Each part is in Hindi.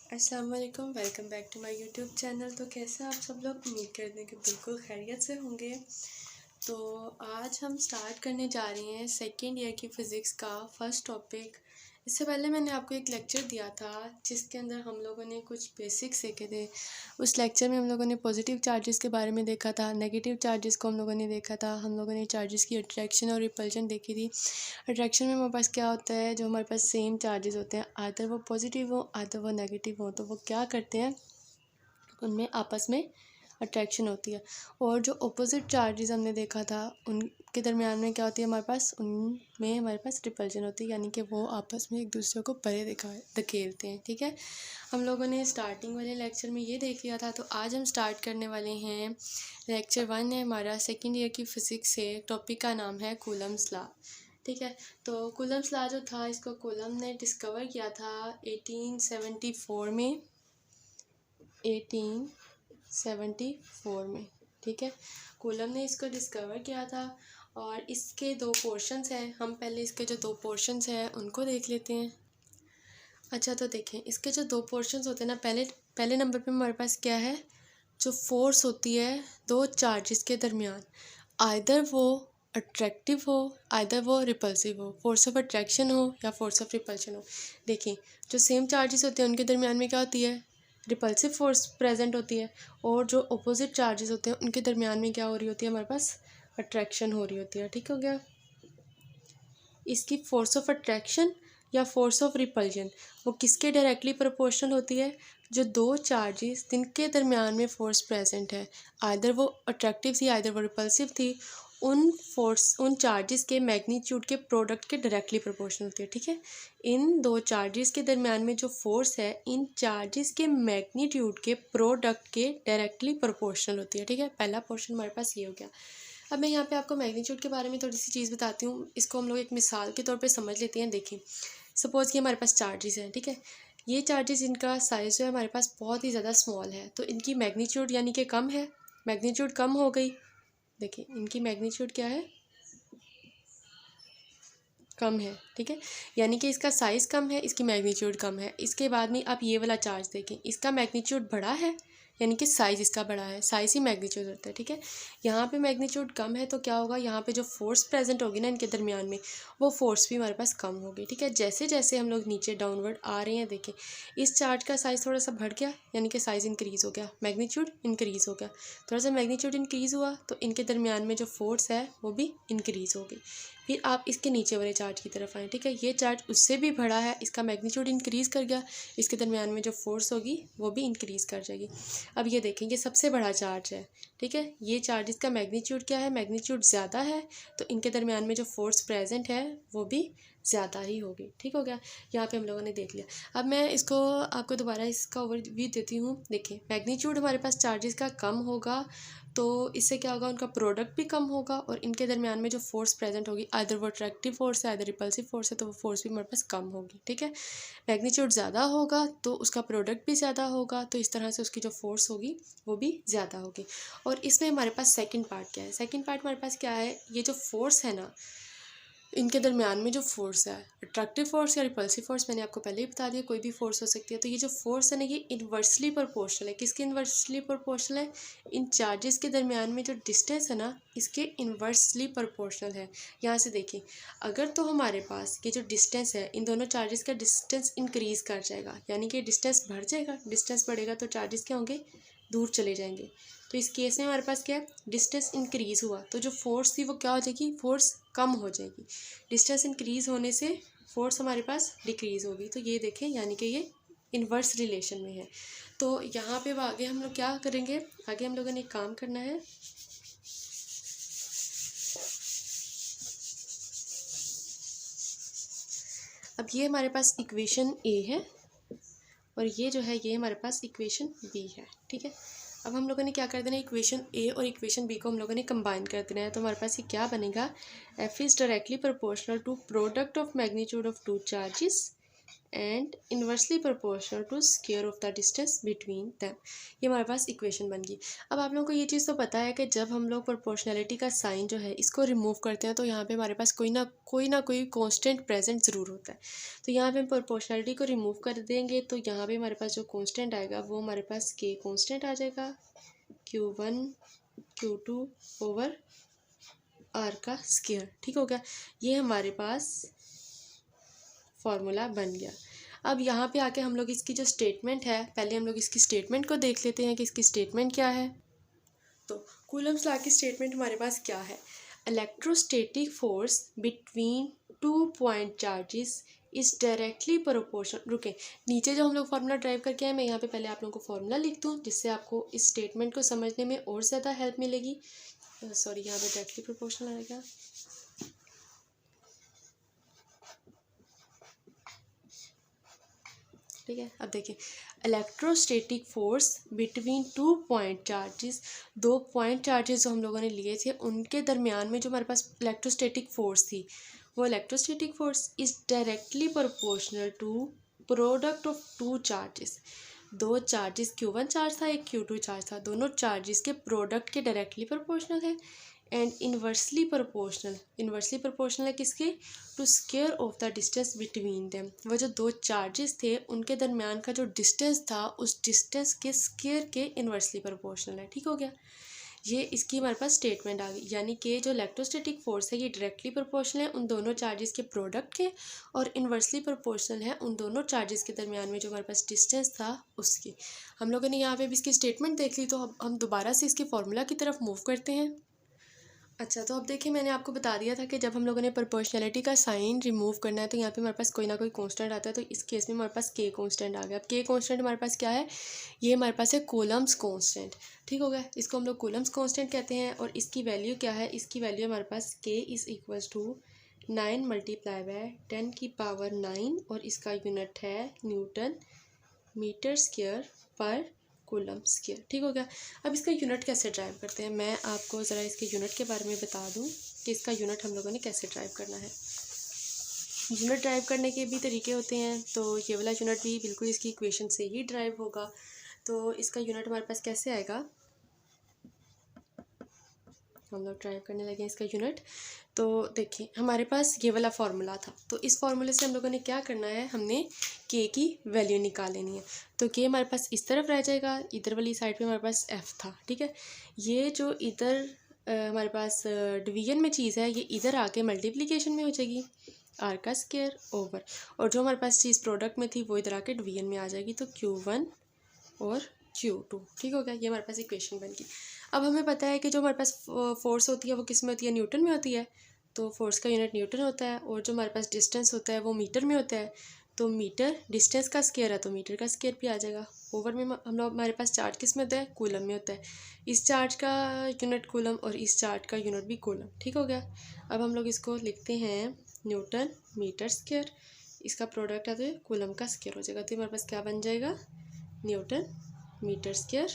अस्सलाम वालेकुम, welcome back to my YouTube channel. तो कैसे आप सब लोग? उम्मीद करते हैं कि बिल्कुल खैरियत से होंगे। तो आज हम स्टार्ट करने जा रहे हैं सेकेंड ईयर की फ़िज़िक्स का फर्स्ट टॉपिक। इससे पहले मैंने आपको एक लेक्चर दिया था जिसके अंदर हम लोगों ने कुछ बेसिक्स सीखे थे। उस लेक्चर में हम लोगों ने पॉजिटिव चार्जेस के बारे में देखा था, नेगेटिव चार्जेस को हम लोगों ने देखा था, हम लोगों ने चार्जेस की अट्रैक्शन और रिपल्शन देखी थी। अट्रैक्शन में हमारे पास क्या होता है, जो हमारे पास सेम चार्जेस होते हैं, आधर वो पॉजिटिव हो आधर वो नेगेटिव हो, तो वो क्या करते हैं, उनमें आपस में अट्रैक्शन होती है। और जो अपोजिट चार्जेस हमने देखा था उनके दरमियान में क्या होती है, हमारे पास उनमें हमारे पास रिपल्शन होती है, यानी कि वो आपस में एक दूसरे को परे धकेलते हैं। ठीक है, हम लोगों ने स्टार्टिंग वाले लेक्चर में ये देख लिया था। तो आज हम स्टार्ट करने वाले हैं लेक्चर 1 है हमारा सेकेंड ईयर की फ़िज़िक्स से। टॉपिक का नाम है कूलम्स लॉ। ठीक है, तो कूलम्स लॉ जो था, इसको कूलम ने डिस्कवर किया था 1874 में, 1874 में। ठीक है, कूलम ने इसको डिस्कवर किया था। और इसके दो पोर्शंस हैं, हम पहले इसके जो दो पोर्शंस हैं उनको देख लेते हैं। अच्छा, तो देखें, इसके जो दो पोर्शंस होते हैं ना, पहले नंबर पे हमारे पास क्या है, जो फोर्स होती है दो चार्जेस के दरमियान, आइदर वो अट्रैक्टिव हो आइदर वो रिपल्सिव हो, फोर्स ऑफ अट्रैक्शन हो या फोर्स ऑफ रिपल्शन हो। देखिए, जो सेम चार्जेस होते हैं उनके दरमियान में क्या होती है, रिपल्सिव फोर्स प्रेजेंट होती है। और जो अपोजिट चार्जेस होते हैं उनके दरमियान में क्या हो रही होती है, हमारे पास अट्रैक्शन हो रही होती है। ठीक हो गया। इसकी फोर्स ऑफ अट्रैक्शन या फोर्स ऑफ रिपल्जन वो किसके डायरेक्टली प्रोपोर्शनल होती है, जो दो चार्जेस जिनके दरमियान में फोर्स प्रेजेंट है, आइदर वो अट्रैक्टिव थी आइदर वो रिपल्सिव थी, उन चार्जेस के मैग्नीट्यूड के प्रोडक्ट के डायरेक्टली प्रोपोर्शनल होती है। ठीक है, इन दो चार्जेस के दरमियान में जो फोर्स है इन चार्जेस के मैग्नीट्यूड के प्रोडक्ट के डायरेक्टली प्रोपोर्शनल होती है। ठीक है, पहला पोर्शन हमारे पास ये हो गया। अब मैं यहाँ पे आपको मैग्नीट्यूड के बारे में थोड़ी सी चीज़ बताती हूँ। इसको हम लोग एक मिसाल के तौर पे समझ लेते हैं। देखिए, सपोज़ कि हमारे पास चार्जेस हैं। ठीक है, ये चार्जेस, इनका साइज़ जो है हमारे पास बहुत ही ज़्यादा स्मॉल है, तो इनकी मैग्नीट्यूड यानी कि कम है, मैग्नीट्यूड कम हो गई। देखिए, इनकी मैग्नीट्यूड क्या है, कम है। ठीक है, यानी कि इसका साइज़ कम है, इसकी मैग्नीट्यूड कम है। इसके बाद में आप ये वाला चार्ज देखें, इसका मैग्नीट्यूड बड़ा है, यानी कि साइज़ इसका बड़ा है, साइज़ ही मैग्नीट्यूड होता है। ठीक है, यहाँ पे मैग्नीट्यूड कम है, तो क्या होगा, यहाँ पे जो फोर्स प्रेजेंट होगी ना इनके दरमियान में, वो फोर्स भी हमारे पास कम होगी। ठीक है, जैसे जैसे हम लोग नीचे डाउनवर्ड आ रहे हैं, देखें इस चार्ज का साइज़ थोड़ा सा बढ़ गया, यानी कि साइज़ इंक्रीज़ हो गया, मैग्नीट्यूड इंक्रीज़ हो गया। थोड़ा सा मैग्नीट्यूड इंक्रीज़ हुआ तो इनके दरमियान में जो फोर्स है वो भी इंक्रीज़ हो गई। फिर आप इसके नीचे वाले चार्ज की तरफ आएँ। ठीक है, ये चार्ज उससे भी बड़ा है, इसका मैग्नीट्यूड इंक्रीज़ कर गया, इसके दरमियान में जो फोर्स होगी वो भी इंक्रीज़ कर जाएगी। अब ये देखें, ये सबसे बड़ा चार्ज है। ठीक है, ये चार्ज, इसका मैग्नीट्यूड क्या है, मैग्नीट्यूड ज़्यादा है, तो इनके दरमियान में जो फोर्स प्रेजेंट है वो भी ज़्यादा ही होगी। ठीक हो गया, यहाँ पे हम लोगों ने देख लिया। अब मैं इसको आपको दोबारा इसका ओवरव्यू देती हूँ। देखिए, मैग्नीट्यूड हमारे पास चार्जेस का कम होगा तो इससे क्या होगा, उनका प्रोडक्ट भी कम होगा, और इनके दरमियान में जो फोर्स प्रेजेंट होगी, आइदर वो अट्रैक्टिव फोर्स है आइदर रिपल्सिव फोर्स है, तो वो फोर्स भी हमारे पास कम होगी। ठीक है, मैग्नीट्यूड ज़्यादा होगा तो उसका प्रोडक्ट भी ज़्यादा होगा, तो इस तरह से उसकी जो फोर्स होगी वो भी ज़्यादा होगी। और इसमें हमारे पास सेकंड पार्ट क्या है, सेकंड पार्ट हमारे पास क्या है, ये जो फोर्स है ना, इनके दरमियान में जो फोर्स है, अट्रैक्टिव फोर्स या रिपल्सिव फोर्स, मैंने आपको पहले ही बता दिया, कोई भी फोर्स हो सकती है। तो ये जो फोर्स है ना, ये इन्वर्सली प्रोपोर्शनल है। किसके इन्वर्सली प्रोपोर्शनल है, इन चार्जेस के दरमियान में जो डिस्टेंस है ना, इसके इन्वर्सली प्रोपोर्शनल है। यहाँ से देखिए, अगर तो हमारे पास ये जो डिस्टेंस है, इन दोनों चार्जेस का डिस्टेंस इंक्रीज़ कर जाएगा, यानी कि डिस्टेंस बढ़ जाएगा, डिस्टेंस बढ़ेगा तो चार्जेस क्या होंगे, दूर चले जाएंगे। तो इस केस में हमारे पास क्या है, डिस्टेंस इंक्रीज़ हुआ तो जो फोर्स थी वो क्या हो जाएगी, फोर्स कम हो जाएगी। डिस्टेंस इंक्रीज़ होने से फोर्स हमारे पास डिक्रीज़ होगी। तो ये देखें, यानी कि ये इन्वर्स रिलेशन में है। तो यहाँ पे आगे हम लोग क्या करेंगे, आगे हम लोगों ने एक काम करना है। अब ये हमारे पास इक्वेशन ए है और ये जो है ये हमारे पास इक्वेशन बी है। ठीक है, अब हम लोगों ने क्या कर देना है, इक्वेशन ए और इक्वेशन बी को हम लोगों ने कंबाइन कर देना है। तो हमारे पास ये क्या बनेगा, F is directly proportional to product of magnitude of two charges and inversely proportional to square of the distance between them. ये हमारे पास इक्वेशन बन गई। अब आप लोगों को ये चीज़ तो पता है कि जब हम लोग प्रोपोर्शनैलिटी का साइन जो है इसको रिमूव करते हैं तो यहाँ पे हमारे पास कोई ना कोई कांस्टेंट प्रेजेंट ज़रूर होता है। तो यहाँ पे हम प्रोपोर्शनैलिटी को रिमूव कर देंगे तो यहाँ पे हमारे पास जो कांस्टेंट आएगा वो हमारे पास के कांस्टेंट आ जाएगा, Q1 Q2 ओवर आर का स्क्वायर। ठीक हो गया, ये हमारे पास फार्मूला बन गया। अब यहाँ पे आके हम लोग इसकी जो स्टेटमेंट है, पहले हम लोग इसकी स्टेटमेंट को देख लेते हैं कि इसकी स्टेटमेंट क्या है। तो कूलम्स लॉ की स्टेटमेंट हमारे पास क्या है, electrostatic force between 2 point charges is directly proportional. रुके, नीचे जो हम लोग फार्मूला ड्राइव करके आए, मैं यहाँ पे पहले आप लोगों को फार्मूला लिख दूँ जिससे आपको इस स्टेटमेंट को समझने में और ज़्यादा हेल्प मिलेगी। सॉरी, यहाँ पे डायरेक्टली प्रोपोर्शनल आएगा। ठीक है, अब देखिए, electrostatic force between 2 point charges, 2 point charges जो हम लोगों ने लिए थे उनके दरमियान में जो हमारे पास इलेक्ट्रोस्टैटिक फोर्स थी, वो electrostatic force is directly proportional to product of 2 charges. 2 charges, Q1 charge था, एक Q2 चार्ज था, दोनों चार्जेस के प्रोडक्ट के डायरेक्टली प्रोपोर्शनल है। एंड इन्वर्सली प्रोपोर्शनल है किसके, to square of the distance between them. वो जो 2 चार्जेस थे उनके दरमियान का जो डिस्टेंस था उस डिस्टेंस के स्क्वायर के इन्वर्सली प्रोपोर्शनल है। ठीक हो गया, ये इसकी हमारे पास स्टेटमेंट आ गई। यानी कि जो इलेक्ट्रोस्टैटिक फोर्स है ये डायरेक्टली प्रोपोर्शनल है उन दोनों चार्जेस के प्रोडक्ट के, और इन्वर्सली प्रोपोर्शनल है उन दोनों चार्जेस के दरमियान में जो हमारे पास डिस्टेंस था उसकी। हम लोगों ने यहाँ पे भी इसकी स्टेटमेंट देख ली, तो अब हम दोबारा से इसके फॉर्मूला की तरफ मूव करते हैं। अच्छा, तो अब देखिए, मैंने आपको बता दिया था कि जब हम लोगों ने प्रोपोर्शनैलिटी का साइन रिमूव करना है तो यहाँ पे हमारे पास कोई ना कोई कांस्टेंट आता है। तो इस केस में हमारे पास के कांस्टेंट आ गया। अब के कांस्टेंट हमारे पास क्या है, ये हमारे पास है कूलम्स कांस्टेंट। ठीक हो गया, इसको हम लोग कूलम्स कांस्टेंट कहते हैं। और इसकी वैल्यू क्या है, इसकी वैल्यू हमारे पास K is equals to 9 multiply by 10 की पावर 9, और इसका यूनिट है न्यूटन मीटर स्क्वायर पर कूलम स्क्वायर। ठीक हो गया, अब इसका यूनिट कैसे ड्राइव करते हैं, मैं आपको ज़रा इसके यूनिट के बारे में बता दूं कि इसका यूनिट हम लोगों ने कैसे ड्राइव करना है। यूनिट ड्राइव करने के भी तरीके होते हैं, तो ये वाला यूनिट भी बिल्कुल इसकी इक्वेशन से ही ड्राइव होगा। तो इसका यूनिट हमारे पास कैसे आएगा, हम लोग ड्राइव करने लगे इसका यूनिट। तो देखिए, हमारे पास ये वाला फार्मूला था, तो इस फार्मूले से हम लोगों ने क्या करना है, हमने के की वैल्यू निकाल लेनी है। तो के हमारे पास इस तरफ रह जाएगा, इधर वाली साइड पे हमारे पास एफ था। ठीक है, ये जो इधर हमारे पास डिवीजन में चीज़ है, ये इधर आके मल्टीप्लिकेशन में हो जाएगी, आर का स्क्वायर ओवर, और जो हमारे पास चीज़ प्रोडक्ट में थी वो इधर आके डिवीजन में आ जाएगी, तो Q1 और Q2। ठीक हो गया, ये हमारे पास इक्वेशन बन गई। अब हमें पता है कि जो हमारे पास फोर्स होती है वो किस में होती है, न्यूटन में होती है। तो फोर्स का यूनिट न्यूटन होता है, और जो हमारे पास डिस्टेंस होता है वो मीटर में होता है। तो मीटर डिस्टेंस का स्क्वायर है तो मीटर का स्क्वायर भी आ जाएगा। ओवर में हम लोग, हमारे पास चार्ज किस में होता है, कूलम में होता है। इस चार्ज का यूनिट कूलम और इस चार्ज का यूनिट भी कूलम। ठीक हो गया, अब हम लोग इसको लिखते हैं न्यूटन मीटर स्क्वायर, इसका प्रोडक्ट है तो कूलम का स्क्वायर हो जाएगा। तो हमारे पास क्या बन जाएगा, न्यूटन मीटर स्क्वायर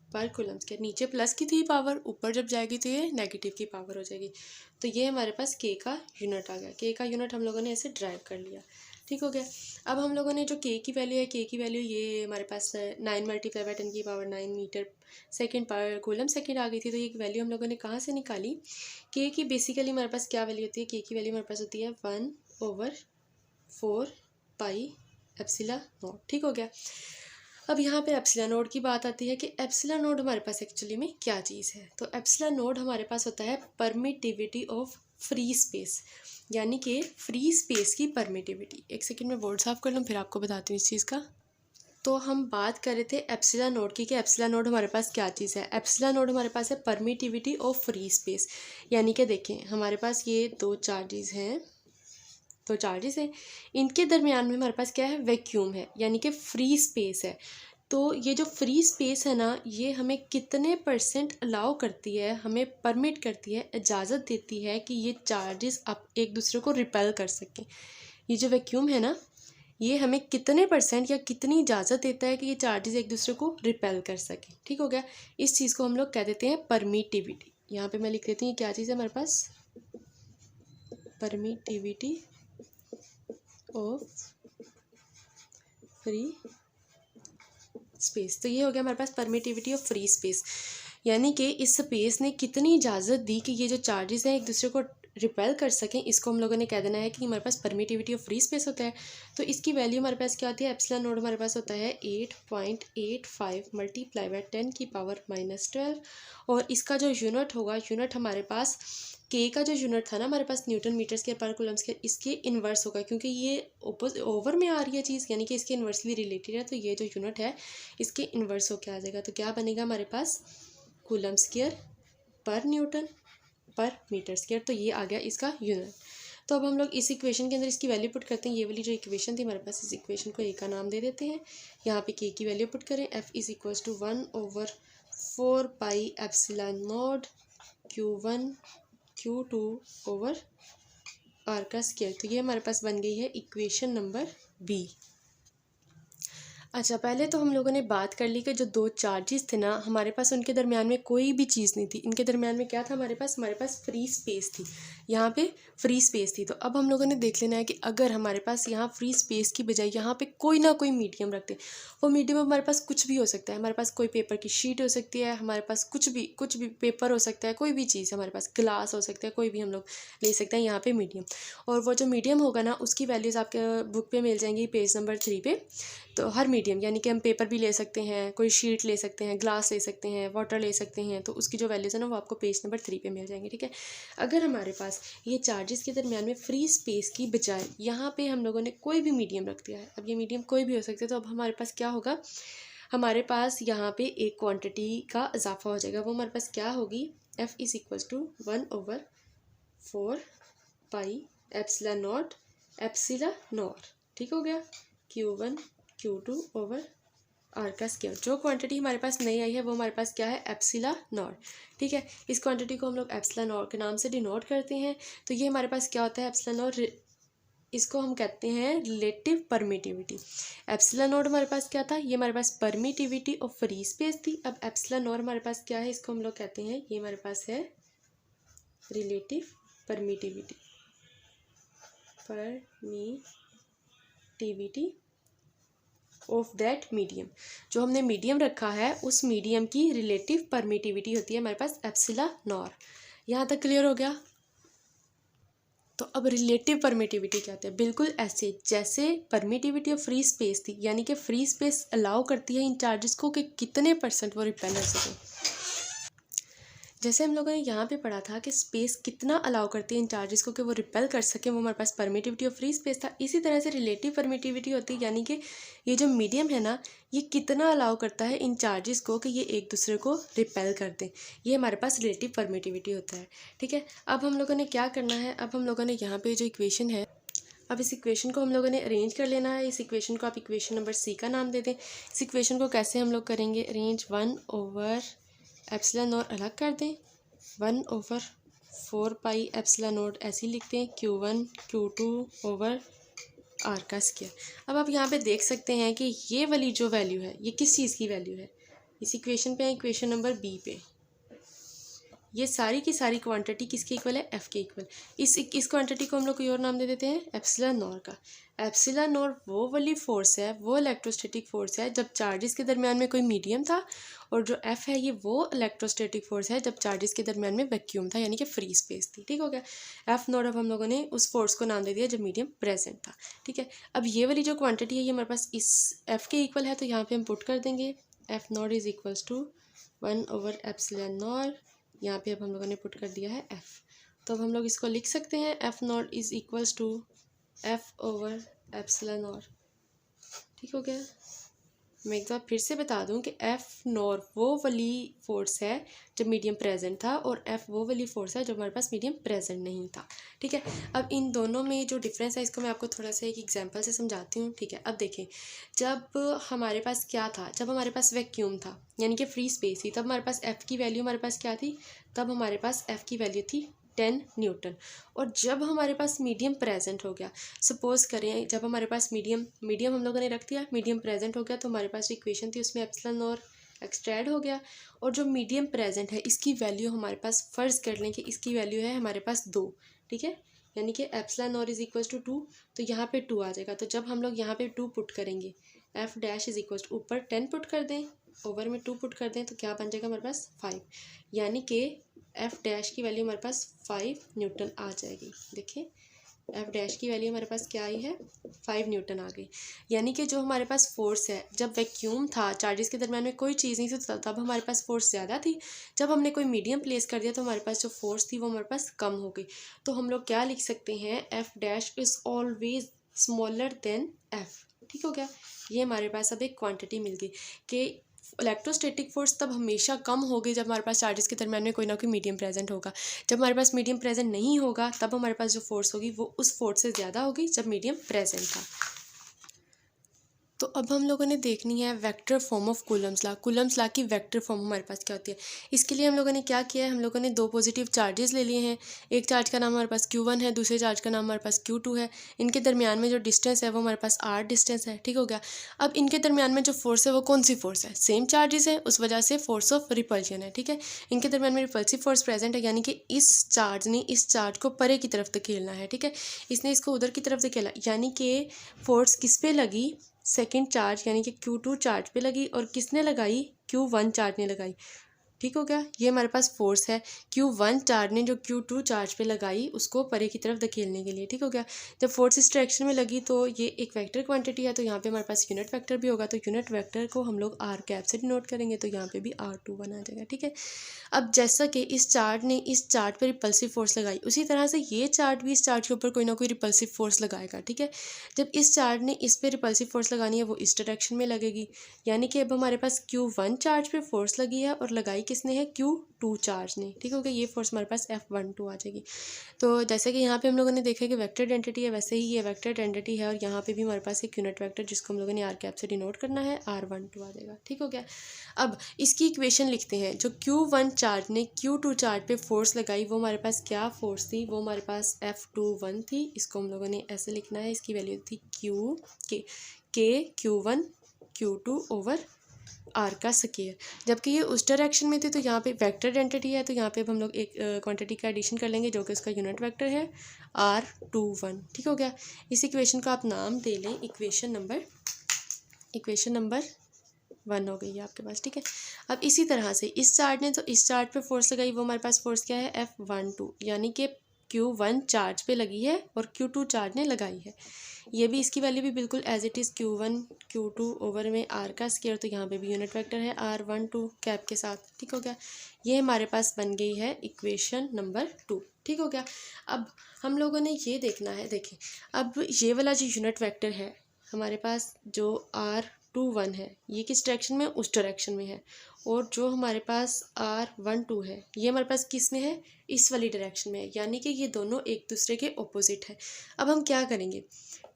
पर कूलम स्क्वायर। नीचे प्लस की थी पावर, ऊपर जब जाएगी तो ये नेगेटिव की पावर हो जाएगी। तो ये हमारे पास के का यूनिट आ गया। के का यूनिट हम लोगों ने ऐसे ड्राइव कर लिया। ठीक हो गया, अब हम लोगों ने जो के की वैल्यू है, के की वैल्यू ये हमारे पास 9 मल्टीप्लाई बाय 10 की पावर 9 मीटर सेकेंड पर कूलम सेकेंड आ गई थी। तो ये वैल्यू हम लोगों ने कहाँ से निकाली, के की बेसिकली हमारे पास क्या वैल्यू होती है, के की वैल्यू हमारे पास होती है 1/4 पाई एप्सिलॉन नॉट। ठीक हो गया, अब यहाँ पे एप्सिलॉन नोड की बात आती है कि एप्सिलॉन नोड हमारे पास एक्चुअली में क्या चीज़ है। तो एप्सिलॉन नोड हमारे पास होता है परमिटिविटी ऑफ फ्री स्पेस, यानी कि फ्री स्पेस की परमिटिविटी। एक सेकंड में बोर्ड साफ कर लूँ फिर आपको बताती हूँ इस चीज़ का। तो हम बात कर रहे थे एप्सिलॉन नोड की कि एप्सिलॉन नोड हमारे पास क्या चीज़ है। एप्सिलॉन नोड हमारे पास है परमिटिविटी ऑफ फ्री स्पेस, यानी कि देखें हमारे पास ये 2 चार्जेस हैं, तो चार्जेस हैं, इनके दरमियान में हमारे पास क्या है, वैक्यूम है, यानी कि फ्री स्पेस है। तो ये जो फ्री स्पेस है ना, ये हमें कितने % अलाउ करती है, हमें परमिट करती है, इजाज़त देती है कि ये चार्जेस अब एक दूसरे को रिपेल कर सकें। ये जो वैक्यूम है ना, ये हमें कितने % या कितनी इजाज़त देता है कि ये चार्जेस एक दूसरे को रिपेल कर सकें। ठीक हो गया, इस चीज़ को हम लोग कह देते हैं परमिटिविटी। यहाँ पे मैं लिख देती हूँ क्या चीज़ है हमारे पास, परमिटिविटी ऑफ फ्री स्पेस। तो ये हो गया हमारे पास परमिटिविटी ऑफ फ्री स्पेस, यानी कि इस स्पेस ने कितनी इजाज़त दी कि ये जो चार्जेस हैं एक दूसरे को रिपेल कर सकें। इसको हम लोगों ने कह देना है कि हमारे पास परमिटिविटी ऑफ फ्री स्पेस होता है। तो इसकी वैल्यू हमारे पास क्या होती है, एप्सिलॉन नोड हमारे पास होता है 8.85 मल्टीप्लाई बाय 10⁻⁻12। और इसका जो यूनिट होगा, यूनिट हमारे पास के का जो यूनिट था ना हमारे पास न्यूटन मीटर स्क्वायर पर कूलम स्क्वायर, इसके इन्वर्स होगा, क्योंकि ये ओवर में आ रही है चीज़, यानी कि इसके इन्वर्सली रिलेटेड है। तो ये जो यूनिट है इसके इन्वर्स होकर आ जाएगा। तो क्या बनेगा हमारे पास, कूलम स्क्वायर पर न्यूटन पर मीटर स्क्वायर। तो ये आ गया इसका यूनिट। तो अब हम लोग इस इक्वेशन के अंदर इसकी वैल्यू पुट करते हैं। ये वाली जो इक्वेशन थी हमारे पास, इस इक्वेशन को ए का नाम दे देते हैं। यहाँ पे के की वैल्यू पुट करें, F is equals to 1/4πε0 Q1 Q2 over r का स्क्वायर। तो ये हमारे पास बन गई है इक्वेशन नंबर बी। अच्छा, पहले तो हम लोगों ने बात कर ली कि जो दो चार्जेस थे ना हमारे पास, उनके दरमियान में कोई भी चीज़ नहीं थी। इनके दरमियान में क्या था हमारे पास फ्री स्पेस थी। यहाँ पे फ्री स्पेस थी। तो अब हम लोगों ने देख लेना है कि अगर हमारे पास यहाँ फ्री स्पेस की बजाय यहाँ पे कोई ना कोई मीडियम रखते, वो मीडियम हमारे पास कुछ भी हो सकता है। हमारे पास कोई पेपर की शीट हो सकती है, हमारे पास कुछ भी पेपर हो सकता है, कोई भी चीज़, हमारे पास ग्लास हो सकता है, कोई भी हम लोग ले सकते हैं यहाँ पे मीडियम। और वो जो मीडियम होगा ना उसकी वैल्यूज़ आपके बुक पे मिल जाएंगी पेज नंबर 3 पे। तो हर मीडियम, यानी कि हम पेपर भी ले सकते हैं, कोई शीट ले सकते हैं, ग्लास ले सकते हैं, वाटर ले सकते हैं, तो उसकी जो वैल्यूज़ है ना वो आपको पेज नंबर 3 पे मिल जाएंगे। ठीक है, अगर हमारे पास ये चार्जेस के दरमियान में फ्री स्पेस की बजाय यहाँ पे हम लोगों ने कोई भी मीडियम रख दिया है, अब ये मीडियम कोई भी हो सकता है, तो अब हमारे पास क्या होगा, हमारे पास यहाँ पे एक क्वांटिटी का इजाफा हो जाएगा। वो हमारे पास क्या होगी, एफ इज़ इक्वल्स टू 1/4πε0 ठीक हो गया, Q1 Q2 ओवर आर का स्क्वायर। जो क्वांटिटी हमारे पास नहीं आई है वो हमारे पास क्या है, एप्सिलॉन नॉट। ठीक है, इस क्वांटिटी को हम लोग एप्सिलॉन नॉट के नाम से डिनोट करते हैं। तो ये हमारे पास क्या होता है, एप्सिलॉन नॉट, इसको हम कहते हैं रिलेटिव परमिटिविटी। एप्सिलॉन नॉट हमारे पास क्या था, ये हमारे पास परमिटिविटी और फ्री स्पेस थी। अब एप्सिलॉन नॉट हमारे पास क्या है, इसको हम लोग कहते हैं, ये हमारे पास है relative permittivity of that medium. जो हमने मीडियम रखा है उस मीडियम की रिलेटिव परमिटिविटी होती है हमारे पास एप्सिलॉन नॉट। यहाँ तक क्लियर हो गया। तो अब रिलेटिव परमिटिविटी क्या होता है, बिल्कुल ऐसे जैसे परमिटिविटी ऑफ फ्री स्पेस थी, यानी कि फ्री स्पेस अलाउ करती है इन चार्जेस को कि कितने % वो रिपेल कर सकें। जैसे हम लोगों ने यहाँ पे पढ़ा था कि स्पेस कितना अलाउ करती है इन चार्जेस को कि वो रिपेल कर सके, वो हमारे पास परमिटिविटी ऑफ फ्री स्पेस था। इसी तरह से रिलेटिव परमिटिविटी होती है, यानी कि ये जो मीडियम है ना ये कितना अलाउ करता है इन चार्जेस को कि ये एक दूसरे को रिपेल कर दें, ये हमारे पास रिलेटिव परमिटिविटी होता है। ठीक है, अब हम लोगों ने क्या करना है, अब हम लोगों ने यहाँ पर जो इक्वेशन है, अब इस इक्वेशन को हम लोगों ने अरेंज कर लेना है। इस इक्वेशन को आप इक्वेशन नंबर सी का नाम दे दें। इस इक्वेशन को कैसे हम लोग करेंगे, अरेंज 1/एप्सिलॉन नॉट अलग कर दें, 1/4πε0 ऐसे ही लिखते हैं, Q1 Q2 ओवर आर का स्क्वायर। अब आप यहाँ पे देख सकते हैं कि ये वाली जो वैल्यू है ये किस चीज़ की वैल्यू है, इस इक्वेशन पे है, इक्वेशन नंबर बी पे। ये सारी की सारी क्वांटिटी किसके इक्वल है, एफ के इक्वल। इस क्वांटिटी को हम लोग कोई और नाम दे देते हैं, एप्सिलॉन नॉट का। एप्सिलॉन नॉट वो वाली फोर्स है, वो इलेक्ट्रोस्टैटिक फोर्स है जब चार्जेस के दरमियान में कोई मीडियम था, और जो एफ है ये वो इलेक्ट्रोस्टैटिक फोर्स है जब चार्जेस के दरमियान में वैक्यूम था, यानी कि फ्री स्पेस थी। ठीक हो गया, एफ नॉट अब हम लोगों ने उस फोर्स को नाम दे दिया जब मीडियम प्रेजेंट था। ठीक है, अब ये वाली जो क्वान्टिटी है ये हमारे पास इस एफ के इक्वल है, तो यहाँ पर हम पुट कर देंगे F naught is equals to 1/एप्सिलॉन नॉट। यहाँ पे अब हम लोगों ने पुट कर दिया है f। तो अब हम लोग इसको लिख सकते हैं F naught is equals to f/एप्सिलॉन नॉट। ठीक हो गया। मैं एक बार फिर से बता दूं कि एफ नॉट वो वाली फोर्स है जब मीडियम प्रेजेंट था, और एफ वो वाली फोर्स है जब हमारे पास मीडियम प्रेजेंट नहीं था। ठीक है, अब इन दोनों में जो डिफरेंस है इसको मैं आपको थोड़ा सा एक एग्जांपल से समझाती हूँ। ठीक है, अब देखें, जब हमारे पास क्या था, जब हमारे पास वैक्यूम था यानी कि फ्री स्पेस थी, तब हमारे पास एफ़ की वैल्यू हमारे पास क्या थी, तब हमारे पास एफ़ की वैल्यू थी 10 न्यूटन। और जब हमारे पास मीडियम प्रेजेंट हो गया, सपोज करें जब हमारे पास मीडियम हम लोगों ने रख दिया, मीडियम प्रेजेंट हो गया, तो हमारे पास जो इक्वेशन थी उसमें एप्सिलॉन और एक्सट्रैड हो गया, और जो मीडियम प्रेजेंट है इसकी वैल्यू हमारे पास फ़र्ज़ कर लें कि इसकी वैल्यू है हमारे पास 2। ठीक है, यानी कि एप्सिलॉन और इज़ इक्वल टू 2, तो यहाँ पे 2 आ जाएगा। तो जब हम लोग यहाँ पे 2 पुट करेंगे, F dash is equal to ऊपर 10 पुट कर दें, ओवर में 2 पुट कर दें तो क्या बन जाएगा हमारे पास 5, यानी कि एफ डैश की वैल्यू हमारे पास 5 न्यूटन आ जाएगी। देखिए एफ डैश की वैल्यू हमारे पास क्या आई है 5 न्यूटन आ गई। यानी कि जो हमारे पास फोर्स है, जब वैक्यूम था, चार्जेस के दरम्यान में कोई चीज़ नहीं थी, तो तब हमारे पास फोर्स ज़्यादा थी। जब हमने कोई मीडियम प्लेस कर दिया तो हमारे पास जो फोर्स थी वो हमारे पास कम हो गई। तो हम लोग क्या लिख सकते हैं, F dash is always smaller than F. ठीक हो गया, ये हमारे पास अब एक क्वांटिटी मिल गई कि इलेक्ट्रोस्टैटिक फोर्स तब हमेशा कम होगी जब हमारे पास चार्जेस के दरम्यान में कोई ना कोई मीडियम प्रेजेंट होगा। जब हमारे पास मीडियम प्रेजेंट नहीं होगा तब हमारे पास जो फोर्स होगी वो उस फोर्स से ज़्यादा होगी जब मीडियम प्रेजेंट था। तो अब हम लोगों ने देखनी है vector form of Coulomb's law. Coulomb's law की वेक्टर फॉर्म हमारे पास क्या होती है। इसके लिए हम लोगों ने क्या किया है, हम लोगों ने 2 पॉजिटिव चार्जेस ले लिए हैं। एक चार्ज का नाम हमारे पास Q1 है, दूसरे चार्ज का नाम हमारे पास Q2 है। इनके दरमियान में जो डिस्टेंस है वो हमारे पास R डिस्टेंस है। ठीक हो गया। अब इनके दरमियान में जो फोर्स है वो कौन सी फोर्स है, सेम चार्जेस है, उस वजह से फोर्स ऑफ रिपल्शन है। ठीक है, इनके दरमियान में रिपल्सिव फोर्स प्रेजेंट है, यानी कि इस चार्ज ने इस चार्ज को परे की तरफ धकेलना है। ठीक है, इसने इसको उधर की तरफ धकेला, यानी कि फोर्स किस पे लगी, सेकंड चार्ज यानी कि Q2 चार्ज पे लगी, और किसने लगाई, Q1 चार्ज ने लगाई। ठीक हो गया, ये हमारे पास फोर्स है Q1 चार्ज ने जो Q2 चार्ज पे लगाई उसको परे की तरफ धकेलने के लिए। ठीक हो गया, जब फोर्स इस डायरेक्शन में लगी तो ये एक वेक्टर क्वांटिटी है, तो यहाँ पे हमारे पास यूनिट वेक्टर भी होगा, तो यूनिट वेक्टर को हम लोग R कैप से डिनोट करेंगे, तो यहाँ पे भी R21 आ जाएगा। ठीक है, अब जैसा कि इस चार्ज ने इस चार्ज पे रिपल्सिव फोर्स लगाई, उसी तरह से ये चार्ज भी इस चार्ज के ऊपर कोई ना कोई रिपल्सिव फोर्स लगाएगा। ठीक है, जब इस चार्ज ने इस पे रिपल्सिव फोर्स लगानी है वो इस डायरेक्शन में लगेगी, यानी कि अब हमारे पास Q1 चार्ज पे फोर्स लगी है और लगाई किसने है, Q2 चार्ज ने। ठीक हो गया, ये फोर्स हमारे पास F12 आ जाएगी। तो जैसे कि यहाँ पे हम लोगों ने देखा कि वेक्टर आइडेंटिटी है, वैसे ही ये वेक्टर आइडेंटिटी है, और यहाँ पे भी हमारे पास एक यूनिट वेक्टर जिसको हम लोगों ने R कैप से डिनोट करना है, R12 आ जाएगा। ठीक हो गया, अब इसकी इक्वेशन लिखते हैं। जो Q1 चार्ज ने Q2 चार्ज पे फोर्स लगाई वो हमारे पास क्या फोर्स थी, वो हमारे पास F21 थी। इसको हम लोगों ने ऐसे लिखना है, इसकी वैल्यू थी K Q1 Q2 over R का स्क्वायर। जबकि ये उस डायरेक्शन में थे तो यहाँ पे वेक्टर आइडेंटिटी है, तो यहाँ पे अब हम लोग एक क्वांटिटी का एडिशन कर लेंगे जो कि उसका यूनिट वेक्टर है R21। ठीक हो गया, इस इक्वेशन का आप नाम दे लें इक्वेशन नंबर 1 हो गई है आपके पास। ठीक है, अब इसी तरह से इस चार्ज ने तो इस चार्ज पे फोर्स लगाई, वो हमारे पास फोर्स क्या है, F12, यानी कि Q1 चार्ज पे लगी है और Q2 चार्ज ने लगाई है। ये भी इसकी वैल्यू भी बिल्कुल as it is Q1 Q2 over में R का स्क्वायर, तो यहाँ पे भी यूनिट वेक्टर है R12 कैप के साथ। ठीक हो गया, ये हमारे पास बन गई है इक्वेशन नंबर 2। ठीक हो गया, अब हम लोगों ने ये देखना है, देखें अब ये वाला जो यूनिट वेक्टर है हमारे पास जो R21 है ये किस डायरेक्शन में, उस डायरेक्शन में है, और जो हमारे पास R12 है ये हमारे पास किस में है, इस वाली डायरेक्शन में है, यानी कि ये दोनों एक दूसरे के ऑपोजिट है। अब हम क्या करेंगे,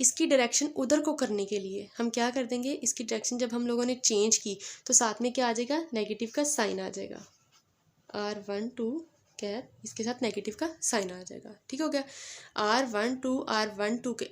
इसकी डायरेक्शन उधर को करने के लिए हम क्या कर देंगे, इसकी डायरेक्शन जब हम लोगों ने चेंज की तो साथ में क्या आ जाएगा, नेगेटिव का साइन आ जाएगा, R12 कैप इसके साथ नेगेटिव का साइन आ जाएगा। ठीक हो गया, R12 के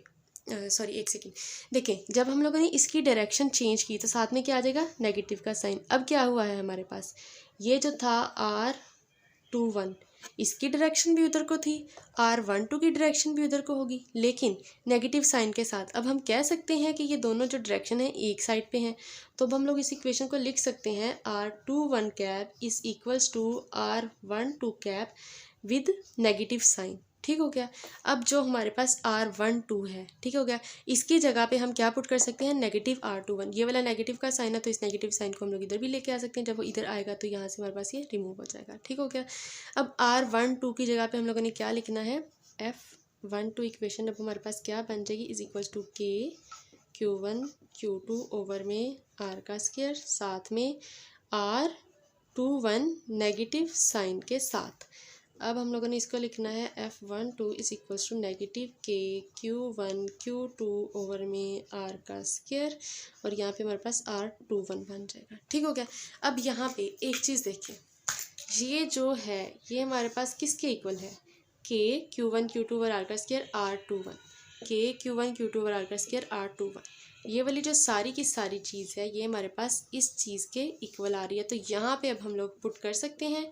सॉरी एक सेकेंड, देखें जब हम लोगों ने इसकी डायरेक्शन चेंज की तो साथ में क्या आ जाएगा, नेगेटिव का साइन। अब क्या हुआ है हमारे पास, ये जो था R21 इसकी डायरेक्शन भी उधर को थी, R12 की डायरेक्शन भी उधर को होगी, लेकिन नेगेटिव साइन के साथ। अब हम कह सकते हैं कि ये दोनों जो डायरेक्शन है एक साइड पे हैं, तो अब हम लोग इस इक्वेशन को लिख सकते हैं R21 cap is equals to R12 cap with negative sign. ठीक हो गया, अब जो हमारे पास R12 है, ठीक हो गया, इसकी जगह पे हम क्या पुट कर सकते हैं, नेगेटिव R21। ये वाला नेगेटिव का साइन है तो इस नेगेटिव साइन को हम लोग इधर भी लेके आ सकते हैं, जब वो इधर आएगा तो यहाँ से हमारे पास ये रिमूव हो जाएगा। ठीक हो गया, अब R12 की जगह पे हम लोगों ने क्या लिखना है, F12 इक्वेशन अब हमारे पास क्या बन जाएगी, is equals to K Q1 Q2 over में R का स्क्वायर, साथ में R21 नेगेटिव साइन के साथ। अब हम लोगों ने इसको लिखना है F12 is equals to negative K Q1 Q2 over में R का स्क्वायर, और यहाँ पे हमारे पास R21 बन जाएगा। ठीक हो गया, अब यहाँ पे एक चीज़ देखिए, ये जो है ये हमारे पास किसके इक्वल है, K Q1 Q2 over R का square R21, K Q1 Q2 over R का स्क्वायर R21। ये वाली जो सारी की सारी चीज़ है ये हमारे पास इस चीज़ के इक्वल आ रही है, तो यहाँ पे अब हम लोग पुट कर सकते हैं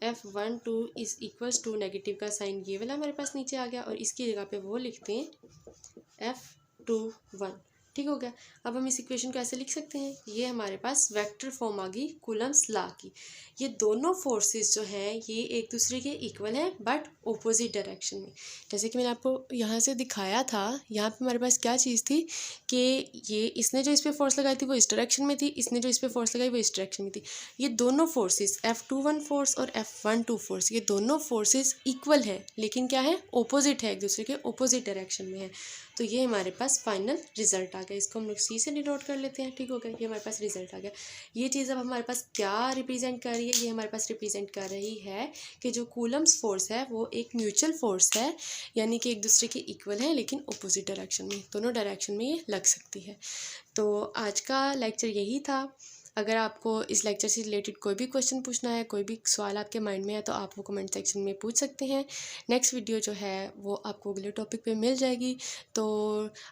F12 is equals to negative का साइन ये वाला हमारे पास नीचे आ गया, और इसकी जगह पे वो लिखते हैं F21। ठीक हो गया। अब हम इस इक्वेशन को ऐसे लिख सकते हैं, ये हमारे पास वेक्टर फॉर्म आ गई कूलम्स लॉ की। ये दोनों फोर्सेस जो हैं ये एक दूसरे के इक्वल हैं बट ऑपोजिट डायरेक्शन में। जैसे कि मैंने आपको यहाँ से दिखाया था, यहाँ पे हमारे पास क्या चीज़ थी कि ये इसने जो इस पर फोर्स लगाई थी वो इस डायरेक्शन में थी, इसने जो इस पर फोर्स लगाई वो इस डायरेक्शन में थी। ये दोनों फोर्सेस F21 फोर्स और F12 फोर्स, ये दोनों फोर्सेस इक्वल है लेकिन क्या है, ऑपोजिट है, एक दूसरे के ऑपोजिट डायरेक्शन में है। तो ये हमारे पास फाइनल रिजल्ट आ गया। इसको हम लोग सी से डिनोट कर लेते हैं। ठीक हो गया, ये हमारे पास रिजल्ट आ गया। ये चीज़ अब हमारे पास क्या रिप्रेजेंट कर रही है, ये हमारे पास रिप्रेजेंट कर रही है कि जो कूलम्स फोर्स है वो एक म्यूचुअल फोर्स है, यानी कि एक दूसरे के इक्वल है लेकिन अपोजिट डायरेक्शन में, दोनों डायरेक्शन में ये लग सकती है। तो आज का लेक्चर यही था। अगर आपको इस लेक्चर से रिलेटेड कोई भी क्वेश्चन पूछना है, कोई भी सवाल आपके माइंड में है तो आप वो कमेंट सेक्शन में पूछ सकते हैं। नेक्स्ट वीडियो जो है वो आपको अगले टॉपिक पे मिल जाएगी। तो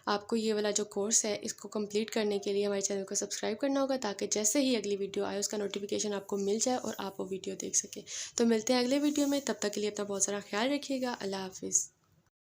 आपको ये वाला जो कोर्स है इसको कंप्लीट करने के लिए हमारे चैनल को सब्सक्राइब करना होगा, ताकि जैसे ही अगली वीडियो आए उसका नोटिफिकेशन आपको मिल जाए और आप वो वीडियो देख सकें। तो मिलते हैं अगले वीडियो में, तब तक के लिए अपना बहुत सारा ख्याल रखिएगा। अल्लाह हाफिज़।